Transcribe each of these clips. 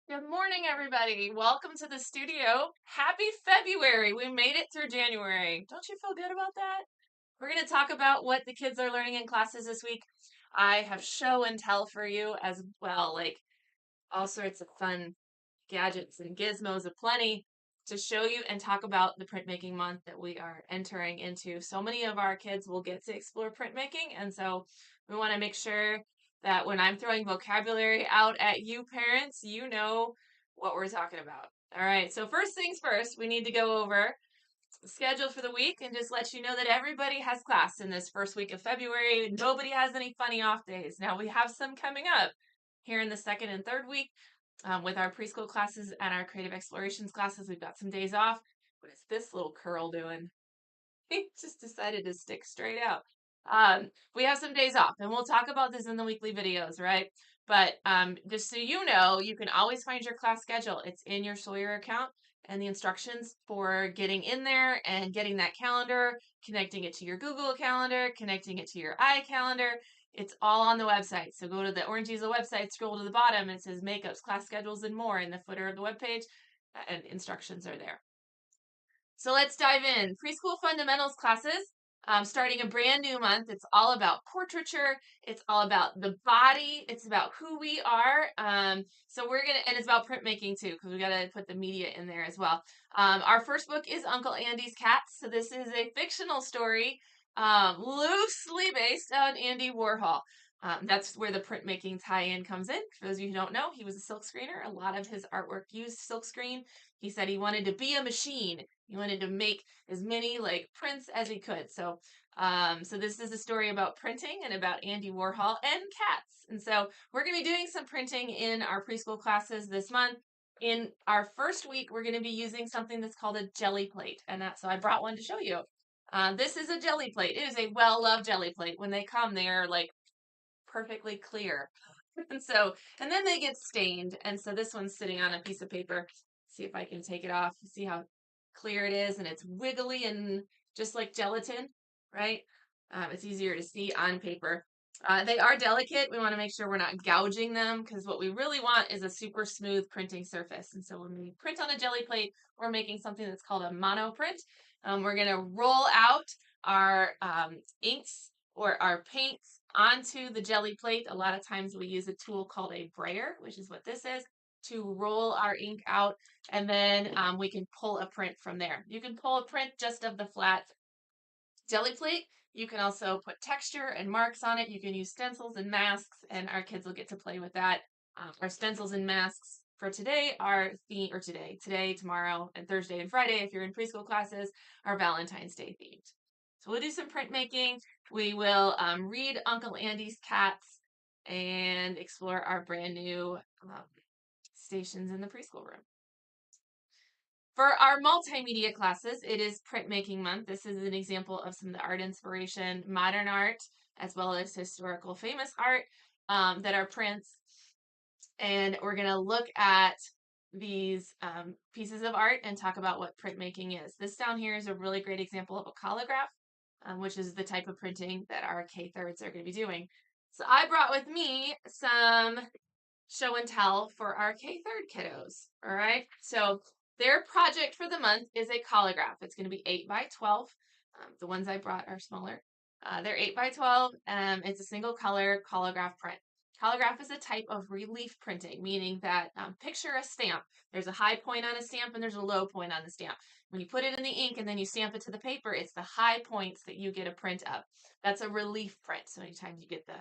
Good morning, everybody. Welcome to the studio. Happy February. We made it through January. Don't you feel good about that? We're going to talk about what the kids are learning in classes this week. I have show and tell for you as well, like all sorts of fun gadgets and gizmos aplenty to show you and talk about the printmaking month that we are entering into. So many of our kids will get to explore printmaking, and so we want to make sure that when I'm throwing vocabulary out at you parents, you know what we're talking about. All right, so first things first, we need to go over the schedule for the week and just let you know that everybody has class in this first week of February. Nobody has any funny off days. Now we have some coming up here in the second and third week with our preschool classes and our creative explorations classes. We've got some days off. What is this little curl doing? He just decided to stick straight out. We have some days off, and we'll talk about this in the weekly videos, right? But just so you know, you can always find your class schedule. It's in your Sawyer account, and the instructions for getting in there and getting that calendar, connecting it to your Google Calendar, connecting it to your iCalendar. It's all on the website. So go to the Orange Easel website, scroll to the bottom, and it says Makeups, Class Schedules, and More in the footer of the webpage, and instructions are there. So let's dive in. Preschool fundamentals classes, starting a brand new month. It's all about portraiture. It's all about the body. It's about who we are. So we're gonna, and it's about printmaking too, because we gotta put the media in there as well. Our first book is Uncle Andy's Cats. So this is a fictional story, loosely based on Andy Warhol. That's where the printmaking tie-in comes in. For those of you who don't know, he was a silkscreener. A lot of his artwork used silkscreen. He said he wanted to be a machine. He wanted to make as many like prints as he could. So, so this is a story about printing and about Andy Warhol and cats. And so we're going to be doing some printing in our preschool classes this month. In our first week, we're going to be using something that's called a jelly plate, and so I brought one to show you. This is a jelly plate. It is a well-loved jelly plate. When they come, they are like perfectly clear. And then they get stained. And so this one's sitting on a piece of paper. See if I can take it off. See how clear it is, and it's wiggly and just like gelatin, right? It's easier to see on paper. They are delicate. We want to make sure we're not gouging them because what we really want is a super smooth printing surface. And so when we print on a jelly plate, we're making something that's called a mono print. We're going to roll out our inks or our paints onto the jelly plate. A lot of times we use a tool called a brayer, which is what this is, to roll our ink out, and then we can pull a print from there. You can pull a print just of the flat jelly plate. You can also put texture and marks on it. You can use stencils and masks, and our kids will get to play with that. Our stencils and masks for today are today, tomorrow, and Thursday and Friday, if you're in preschool classes, are Valentine's Day themed. So we'll do some printmaking. We will read Uncle Andy's Cats and explore our brand new stations in the preschool room. For our multimedia classes, it is printmaking month. This is an example of some of the art inspiration, modern art, as well as historical famous art that are prints. And we're going to look at these pieces of art and talk about what printmaking is. This down here is a really great example of a collagraph, which is the type of printing that our K-thirds are going to be doing. So I brought with me some show and tell for our K-third kiddos. All right. So their project for the month is a collagraph. It's going to be 8 by 12. The ones I brought are smaller. They're 8 by 12. It's a single color collagraph print. Collagraph is a type of relief printing, meaning that picture a stamp. There's a high point on a stamp and there's a low point on the stamp. When you put it in the ink and then you stamp it to the paper, it's the high points that you get a print of. That's a relief print. So anytime you get the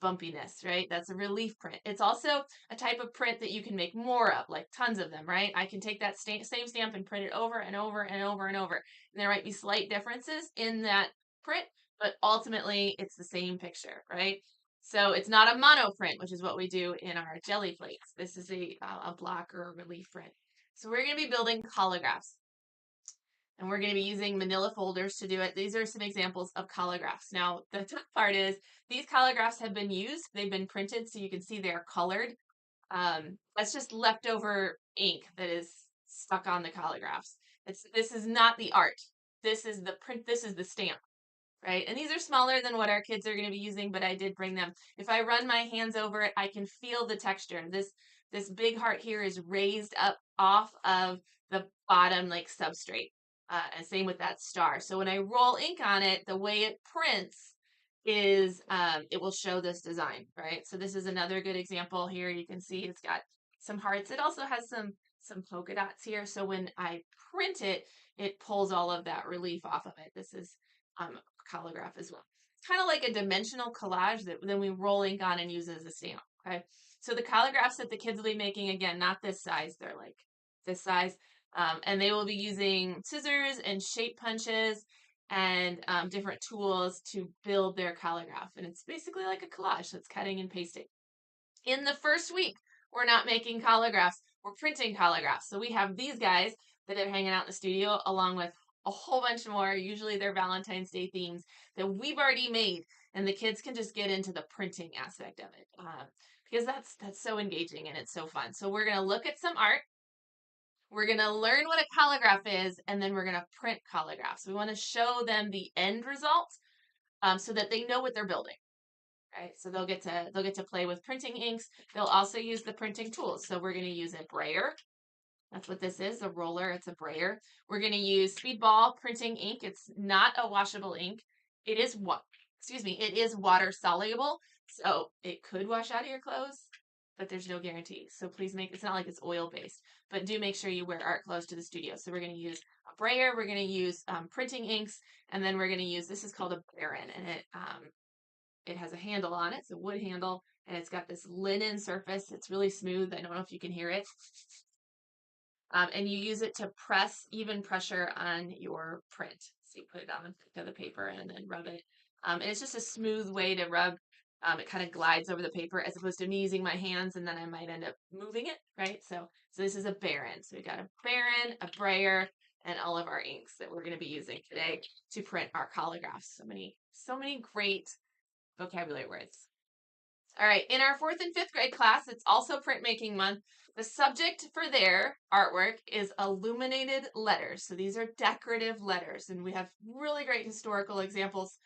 bumpiness, right? That's a relief print. It's also a type of print that you can make more of, like tons of them, right? I can take that same stamp and print it over and over and over and over. And there might be slight differences in that print, but ultimately it's the same picture, right? So it's not a mono print, which is what we do in our jelly plates. This is a block or a relief print. So we're going to be building collagraphs. And we're going to be using manila folders to do it. These are some examples of collagraphs. Now, the tough part is these collagraphs have been used. They've been printed, so you can see they're colored. That's just leftover ink that is stuck on the collagraphs. This is not the art. This is the print. This is the stamp, right? And these are smaller than what our kids are going to be using, but I did bring them. If I run my hands over it, I can feel the texture. This big heart here is raised up off of the bottom like substrate. And same with that star. So when I roll ink on it, the way it prints is it will show this design, right? So this is another good example here. You can see it's got some hearts. It also has some polka dots here. So when I print it, it pulls all of that relief off of it. This is collagraph as well. It's kind of like a dimensional collage that then we roll ink on and use as a stamp, okay? So the collagraphs that the kids will be making, again, not this size, they're like this size. And they will be using scissors and shape punches and different tools to build their collagraph. And it's basically like a collage, so it's cutting and pasting. In the first week, we're not making collagraphs, we're printing collagraphs. So we have these guys that are hanging out in the studio along with a whole bunch more, usually they're Valentine's Day themes that we've already made, and the kids can just get into the printing aspect of it because that's so engaging and it's so fun. So we're going to look at some art. We're going to learn what a collagraph is, and then we're going to print collagraphs. We want to show them the end result so that they know what they're building. Right, so they'll get to play with printing inks. They'll also use the printing tools. So we're going to use a brayer. That's what this is, a roller. It's a brayer. We're going to use Speedball printing ink. It's not a washable ink. It is it is water soluble, so it could wash out of your clothes, but there's no guarantee. So please it's not like it's oil based, but do make sure you wear art clothes to the studio. So we're going to use a brayer. We're going to use printing inks, and then we're going to use, this is called a Baron, and it has a handle on it, it's a wood handle, and it's got this linen surface. It's really smooth. I don't know if you can hear it. And you use it to press even pressure on your print. So you put it on the paper and then rub it. And it's just a smooth way to rub. It kind of glides over the paper as opposed to me using my hands and then I might end up moving it, right? So this is a Baron. So we've got a Baron, a brayer, and all of our inks that we're going to be using today to print our collagraphs. So many great vocabulary words. All right, in our 4th and 5th grade class, it's also printmaking month. The subject for their artwork is illuminated letters. So these are decorative letters, and we have really great historical examples.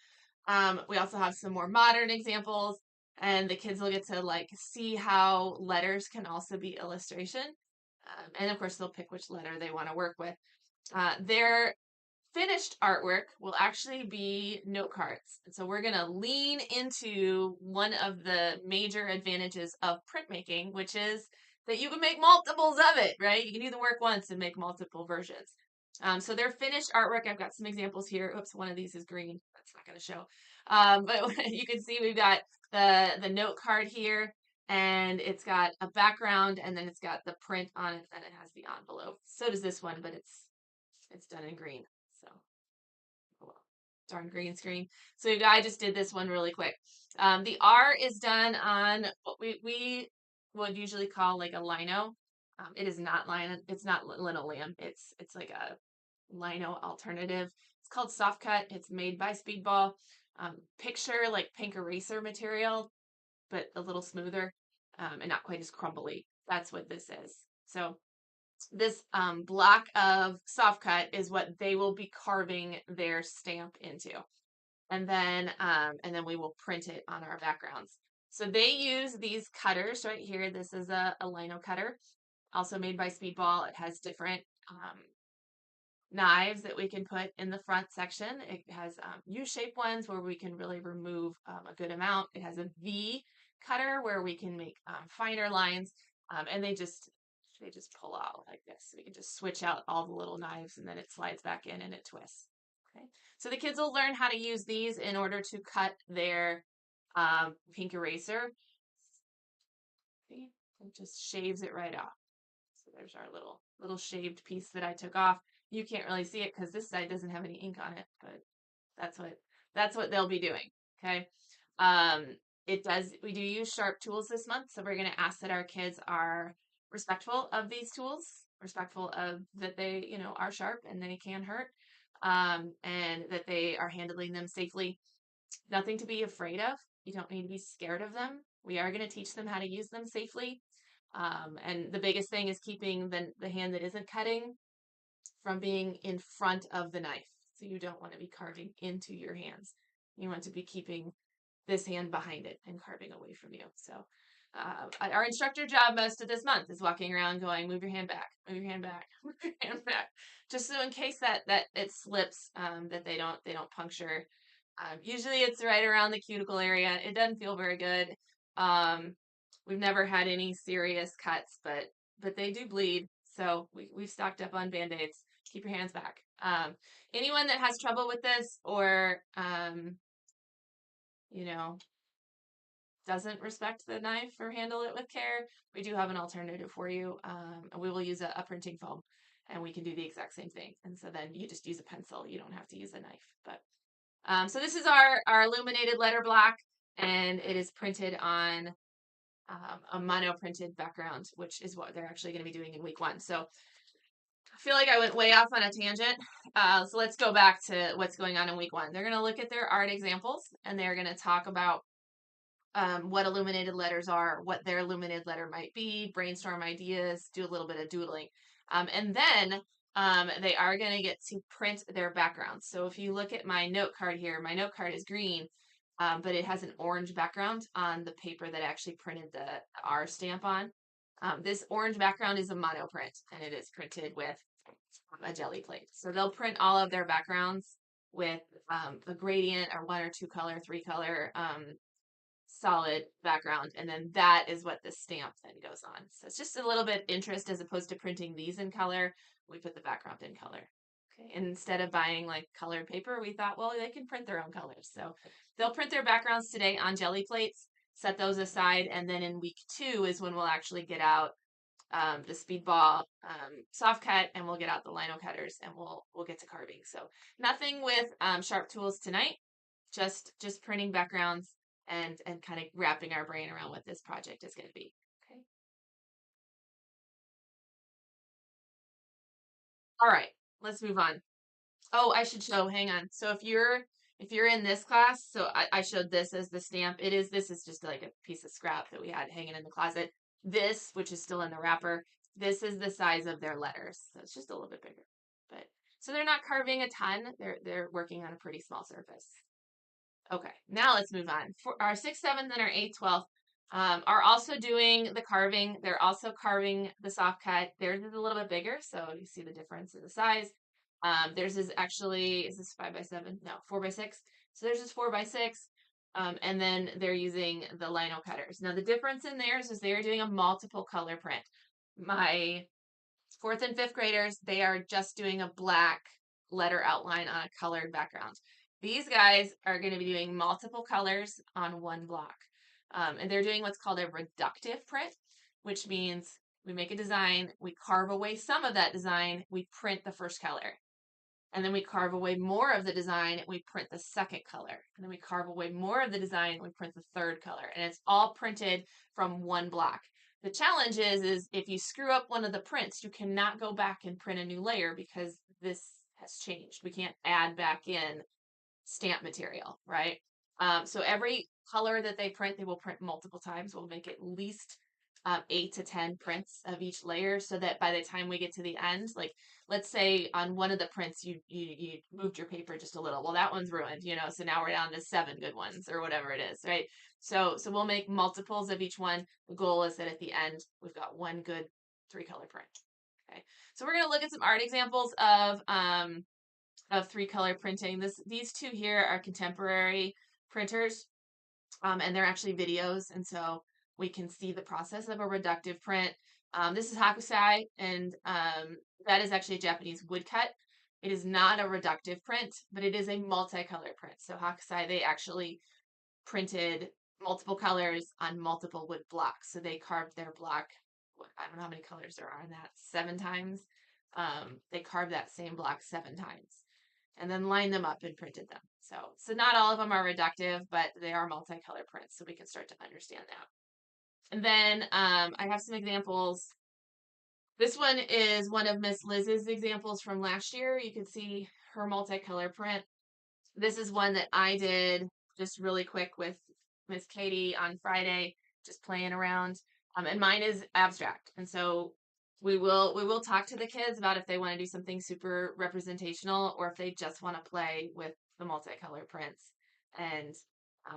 We also have some more modern examples, and the kids will get to like see how letters can also be illustration. And of course, they'll pick which letter they want to work with. Their finished artwork will actually be note cards. And so we're going to lean into one of the major advantages of printmaking, which is that you can make multiples of it, right? You can do the work once and make multiple versions. So their finished artwork, I've got some examples here. Oops, one of these is green. That's not going to show. But you can see we've got the note card here, and it's got a background, and then it's got the print on it, and it has the envelope. So does this one, but it's done in green. So, oh well, darn green screen. So I just did this one really quick. The R is done on what we would usually call like a lino. It is not lino. It's not linoleum. It's like a lino alternative. It's called soft cut. It's made by Speedball. Picture like pink eraser material, but a little smoother and not quite as crumbly. That's what this is. So this block of soft cut is what they will be carving their stamp into. And then we will print it on our backgrounds. So they use these cutters right here. This is a lino cutter, also made by Speedball. It has different knives that we can put in the front section. It has U-shaped ones where we can really remove a good amount. It has a V cutter where we can make finer lines, and they just pull out like this. So we can just switch out all the little knives and then it slides back in and it twists. Okay, so the kids will learn how to use these in order to cut their pink eraser. See, it just shaves it right off. So there's our little shaved piece that I took off. You can't really see it because this side doesn't have any ink on it, but that's what they'll be doing. Okay. We do use sharp tools this month, so we're going to ask that our kids are respectful of these tools, respectful of that they, are sharp and they can hurt, and that they are handling them safely. Nothing to be afraid of. You don't need to be scared of them. We are going to teach them how to use them safely. And the biggest thing is keeping the hand that isn't cutting from being in front of the knife. So you don't want to be carving into your hands. You want to be keeping this hand behind it and carving away from you. So our instructor job most of this month is walking around going, move your hand back, move your hand back, move your hand back, just so in case that it slips, that they don't puncture. Usually it's right around the cuticle area. It doesn't feel very good. We've never had any serious cuts, but they do bleed, so we've stocked up on Band-Aids. Keep your hands back. Anyone that has trouble with this or you know, doesn't respect the knife or handle it with care, we do have an alternative for you. And we will use a printing foam, and we can do the exact same thing. And so then you just use a pencil. You don't have to use a knife. But so this is our illuminated letter block, and it is printed on a mono printed background, which is what they're actually going to be doing in week 1. So I feel like I went way off on a tangent. So let's go back to what's going on in week 1. They're going to look at their art examples, and they're going to talk about what illuminated letters are, what their illuminated letter might be, brainstorm ideas, do a little bit of doodling. And then they are going to get to print their backgrounds. So if you look at my note card here, my note card is green, but it has an orange background on the paper that I actually printed the R stamp on. This orange background is a mono print, and it is printed with a jelly plate. So they'll print all of their backgrounds with a gradient or 1 or 2 color, 3 color solid background, and then that is what the stamp then goes on. So it's just a little bit interest as opposed to printing these in color. We put the background in color. Okay, and instead of buying like colored paper, we thought, well, they can print their own colors. So they'll print their backgrounds today on jelly plates, set those aside, and then in week 2 is when we'll actually get out the speedball soft cut, and we'll get out the lino cutters, and we'll get to carving. So nothing with sharp tools tonight, just printing backgrounds and kind of wrapping our brain around what this project is going to be. Okay. All right, let's move on. Oh, I should show, hang on. So if you're in this class, so I showed this as the stamp. This is just like a piece of scrap that we had hanging in the closet. This, which is still in the wrapper, this is the size of their letters. So it's just a little bit bigger. But so they're not carving a ton. They're working on a pretty small surface. Okay, now let's move on. For our 6th, 7th, and our 8th, 12th are also doing the carving. They're also carving the soft cut. Theirs is a little bit bigger, so you see the difference in the size. Theirs is actually, is this 5x7? No, 4x6. So theirs is 4x6. And then they're using the lino cutters. Now the difference in theirs is they're doing a multiple color print. My 4th and 5th graders, they are just doing a black letter outline on a colored background. These guys are going to be doing multiple colors on one block. And they're doing what's called a reductive print, which means we make a design, we carve away some of that design, we print the first color. And then we carve away more of the design, we print the second color. And then we carve away more of the design, we print the third color. And it's all printed from one block. The challenge is if you screw up one of the prints, you cannot go back and print a new layer because this has changed. We can't add back in stamp material, right? So every color that they print, they will print multiple times. We'll make at least 8 to 10 prints of each layer so that by the time we get to the end, like let's say on one of the prints you moved your paper just a little. Well, that one's ruined, so now we're down to 7 good ones or whatever it is, right? So we'll make multiples of each one. The goal is that at the end we've got one good 3-color print. Okay, so we're gonna look at some art examples of 3-color printing. These two here are contemporary printers, and they're actually videos, and so we can see the process of a reductive print. This is Hakusai, and that is actually a Japanese woodcut. It is not a reductive print, but it is a multicolor print. So Hakusai, they actually printed multiple colors on multiple wood blocks. So they carved their block, I don't know how many colors there are in that, 7 times. They carved that same block 7 times and then lined them up and printed them. So not all of them are reductive, but they are multicolor prints, so we can start to understand that. And then I have some examples. This one is one of Miss Liz's examples from last year. You can see her multicolor print. This is one that I did just really quick with Miss Katie on Friday, just playing around. And mine is abstract. And so we will talk to the kids about if they want to do something super representational or if they just want to play with the multicolor prints. And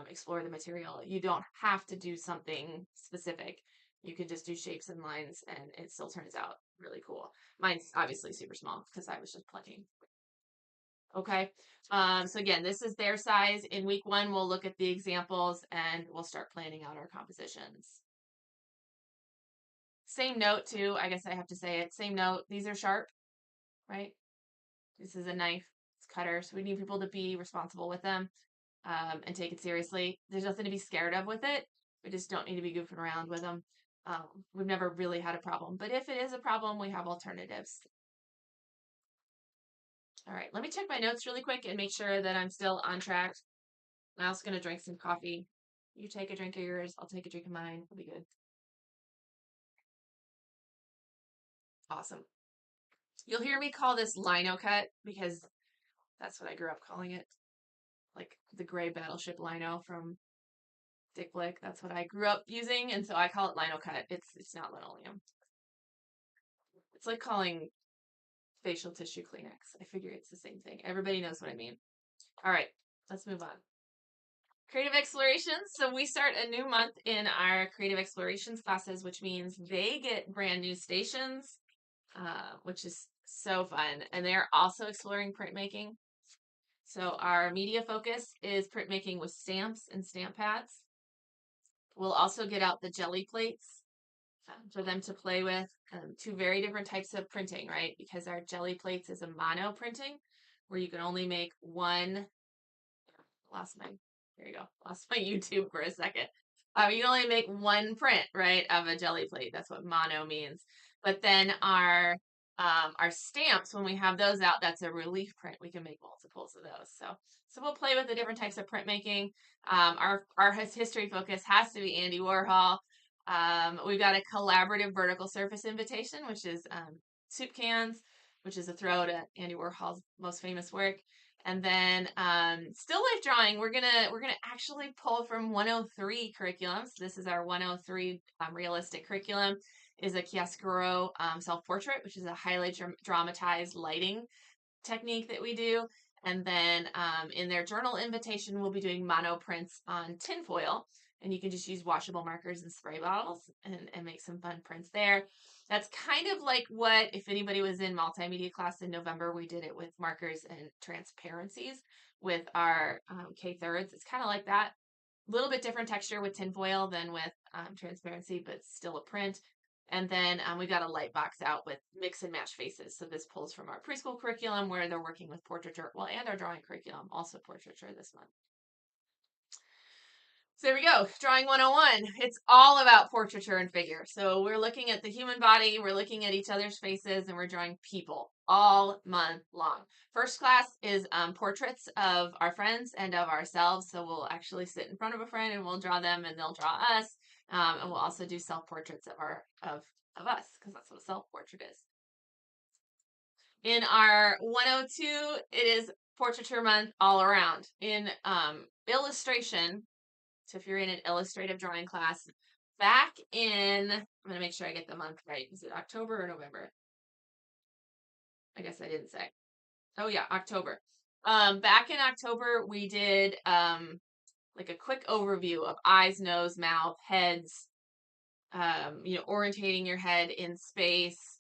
explore the material. You don't have to do something specific. You can just do shapes and lines and it still turns out really cool. Mine's obviously super small because I was just playing. Okay. So again, this is their size. In week 1, we'll look at the examples and we'll start planning out our compositions. Same note too, I guess I have to say it. Same note, these are sharp, right? This is a knife, it's cutter. So we need people to be responsible with them and take it seriously. There's nothing to be scared of with it. We just don't need to be goofing around with them. We've never really had a problem, but if it is a problem, we have alternatives. All right, let me check my notes really quick and make sure that I'm still on track. I'm also going to drink some coffee. You take a drink of yours, I'll take a drink of mine. It'll be good. Awesome. You'll hear me call this lino cut because that's what I grew up calling it. Like the gray battleship lino from Dick Blick. That's what I grew up using, and so I call it lino cut. It's not linoleum. It's like calling facial tissue Kleenex. I figure it's the same thing. Everybody knows what I mean. All right, let's move on. Creative Explorations. So we start a new month in our Creative Explorations classes, which means they get brand new stations, which is so fun. And they're also exploring printmaking. So our media focus is printmaking with stamps and stamp pads. We'll also get out the jelly plates for them to play with. 2 very different types of printing, right? Because our jelly plates is a mono printing where you can only make one. Here you go. Lost my YouTube for a second. You can only make one print, right, of a jelly plate. That's what mono means. But then our stamps, when we have those out, that's a relief print. We can make multiples of those. So we'll play with the different types of printmaking. Our history focus has to be Andy Warhol. We've got a collaborative vertical surface invitation, which is soup cans, which is a throw to Andy Warhol's most famous work. And then still life drawing, we're gonna actually pull from 103 curriculum. So this is our 103 realistic curriculum. Is a chiaroscuro self-portrait, which is a highly dramatized lighting technique that we do. And then in their journal invitation, we'll be doing mono prints on tinfoil. And you can just use washable markers and spray bottles and make some fun prints there. That's kind of like what, if anybody was in multimedia class in November, we did it with markers and transparencies with our K-thirds. It's kind of like that. A little bit different texture with tinfoil than with transparency, but still a print. And then we got a light box out with mix and match faces. So this pulls from our preschool curriculum where they're working with portraiture, well, and our drawing curriculum, also portraiture this month. So there we go, Drawing 101. It's all about portraiture and figure. So we're looking at the human body, we're looking at each other's faces, and we're drawing people all month long. First class is portraits of our friends and of ourselves. So we'll actually sit in front of a friend and we'll draw them and they'll draw us. And we'll also do self-portraits of us, because that's what a self-portrait is. In our 102, it is portraiture month all around. In illustration, so if you're in an illustrative drawing class, back in, I'm going to make sure I get the month right. Is it October or November? I guess I didn't say. Oh yeah, October. Back in October, we did like a quick overview of eyes, nose, mouth, heads, orientating your head in space,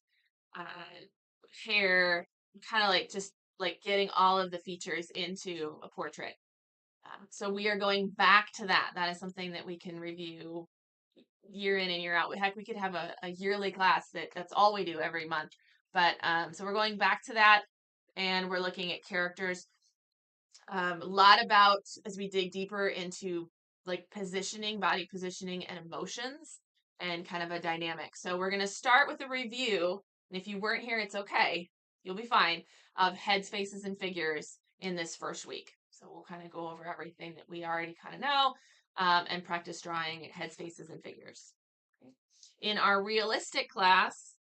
hair, kind of like just like getting all of the features into a portrait. So we are going back to that. That is something that we can review year in and year out. Heck, we could have a yearly class that's all we do every month. But so we're going back to that and we're looking at characters. A lot about, as we dig deeper into like positioning, body positioning and emotions and kind of a dynamic. So we're going to start with a review. And if you weren't here, it's okay. You'll be fine. Of heads, faces, and figures in this first week. So we'll kind of go over everything that we already kind of know and practice drawing heads, faces, and figures. Okay. In our realistic class,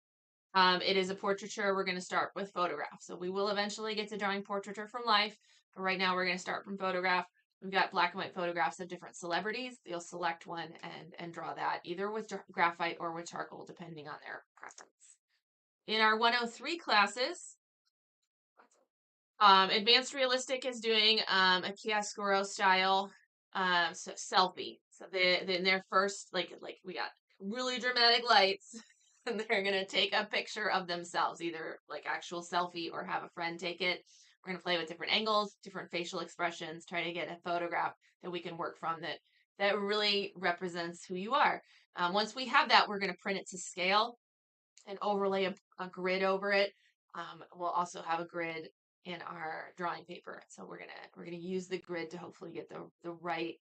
it is a portraiture. We're going to start with photograph. So we will eventually get to drawing portraiture from life. But right now we're going to start from photograph. We've got black and white photographs of different celebrities. You'll select one and draw that either with graphite or with charcoal, depending on their preference. In our 103 classes, Advanced Realistic is doing a chiaroscuro style So selfie. So in their first, like we got really dramatic lights, and they're gonna take a picture of themselves, either like actual selfie or have a friend take it. We're gonna play with different angles, different facial expressions, try to get a photograph that we can work from that really represents who you are. Once we have that, we're gonna print it to scale and overlay a grid over it. We'll also have a grid in our drawing paper. So we're gonna use the grid to hopefully get the right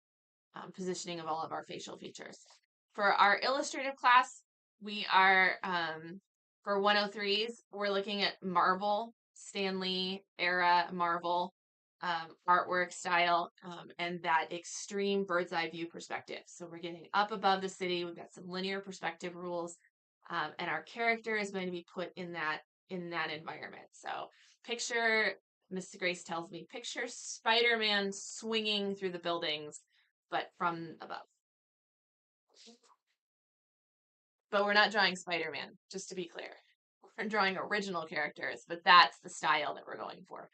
positioning of all of our facial features. For our illustrative class, we are for 103s, we're looking at Marvel, Stanley era Marvel artwork style, and that extreme bird's eye view perspective. So we're getting up above the city. We've got some linear perspective rules, and our character is going to be put in that environment. So picture, Miss Grace tells me, picture Spider-Man swinging through the buildings, but from above. But we're not drawing Spider-Man, just to be clear. We're drawing original characters, but that's the style that we're going for.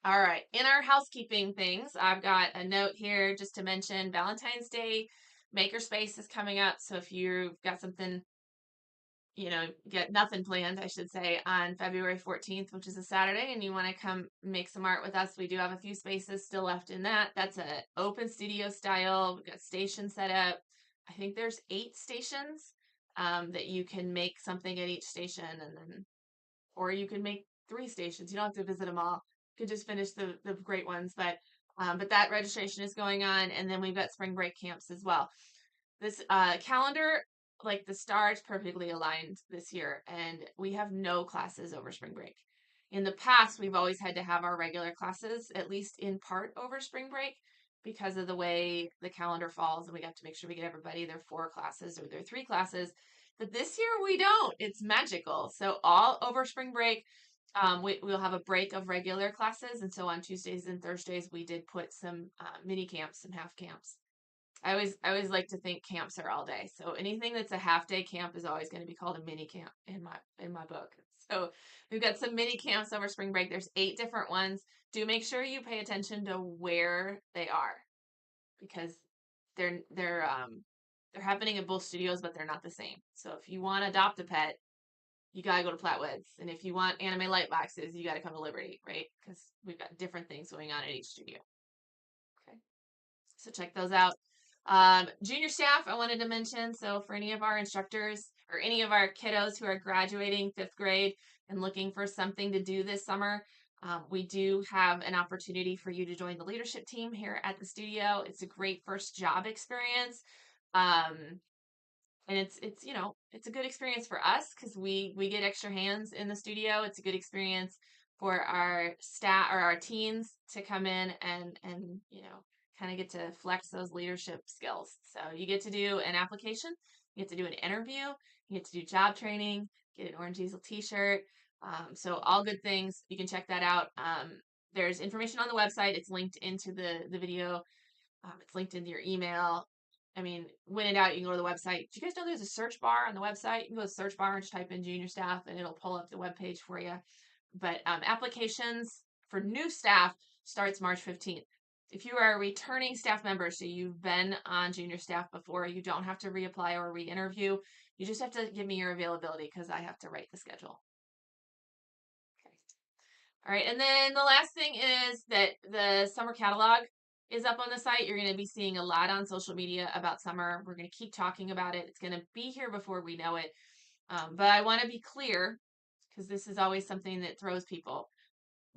All right, in our housekeeping things, I've got a note here just to mention Valentine's Day Makerspace is coming up. So if you've got something, get nothing planned, I should say, on February 14th, which is a Saturday, and you want to come make some art with us, we do have a few spaces still left in that. That's an open studio style. We've got stations set up. I think there's 8 stations that you can make something at each station, and then, or you can make 3 stations. You don't have to visit them all. You could just finish the great ones, but that registration is going on, and then we've got spring break camps as well. This calendar, like the stars, perfectly aligned this year, and we have no classes over spring break. In the past, we've always had to have our regular classes, at least in part, over spring break because of the way the calendar falls, and we have to make sure we get everybody their 4 classes or their 3 classes. But this year we don't. It's magical. So all over spring break, we'll have a break of regular classes, and so on Tuesdays and Thursdays we did put some mini camps, some half camps. I always like to think camps are all day. So anything that's a half day camp is always going to be called a mini camp in my book. So we've got some mini camps over spring break. There's 8 different ones. Do make sure you pay attention to where they are, because they're happening at both studios, but they're not the same. So if you want to adopt a pet, you gotta go to Flatwoods, and if you want anime light boxes, you gotta come to Liberty, right? Because we've got different things going on at each studio. Okay, so check those out. Junior staff, I wanted to mention, so for any of our instructors or any of our kiddos who are graduating 5th grade and looking for something to do this summer, we do have an opportunity for you to join the leadership team here at the studio. It's a great first job experience. And it's a good experience for us because we get extra hands in the studio. It's a good experience for our staff or our teens to come in and kind of get to flex those leadership skills. So you get to do an application, you get to do an interview, you get to do job training, get an Orange Easel t-shirt. So all good things. You can check that out. There's information on the website. It's linked into the video. It's linked into your email. I mean, when in doubt, you can go to the website. Do you guys know there's a search bar on the website? You can go to the search bar and just type in junior staff, and it'll pull up the webpage for you. But applications for new staff starts March 15th. If you are a returning staff member, so you've been on junior staff before, you don't have to reapply or re-interview. You just have to give me your availability because I have to write the schedule. Okay. All right, and then the last thing is that the summer catalog is up on the site. You're going to be seeing a lot on social media about summer. We're going to keep talking about it. It's going to be here before we know it. But I want to be clear, because this is always something that throws people.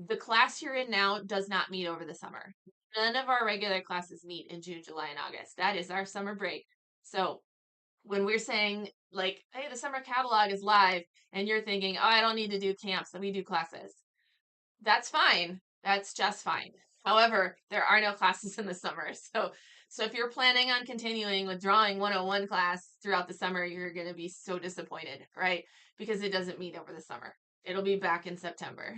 The class you're in now does not meet over the summer. None of our regular classes meet in June, July, and August. That is our summer break. So when we're saying, like, hey, the summer catalog is live, and you're thinking, oh, I don't need to do camps, so we do classes. That's fine. That's just fine. However, there are no classes in the summer. So if you're planning on continuing with drawing 101 class throughout the summer, you're going to be so disappointed, right? Because it doesn't meet over the summer. It'll be back in September.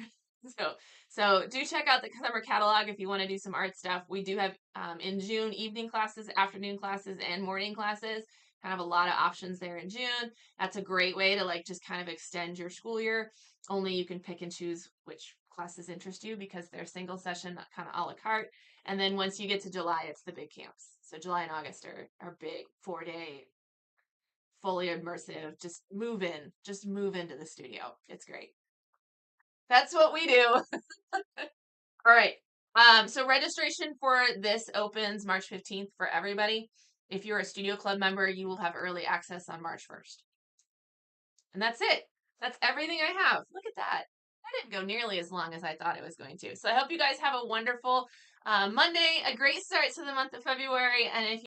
So do check out the summer catalog if you want to do some art stuff. We do have in June evening classes, afternoon classes, and morning classes. Kind of a lot of options there in June. That's a great way to just kind of extend your school year. Only you can pick and choose which classes interest you because they're single session, kind of a la carte. And then once you get to July, it's the big camps. So July and August are big 4-day, fully immersive. Just move into the studio. It's great. That's what we do. All right. So registration for this opens March 15th for everybody. If you're a Studio Club member, you will have early access on March 1st. And that's it. That's everything I have. Look at that. That didn't go nearly as long as I thought it was going to. So I hope you guys have a wonderful Monday, a great start to the month of February. And if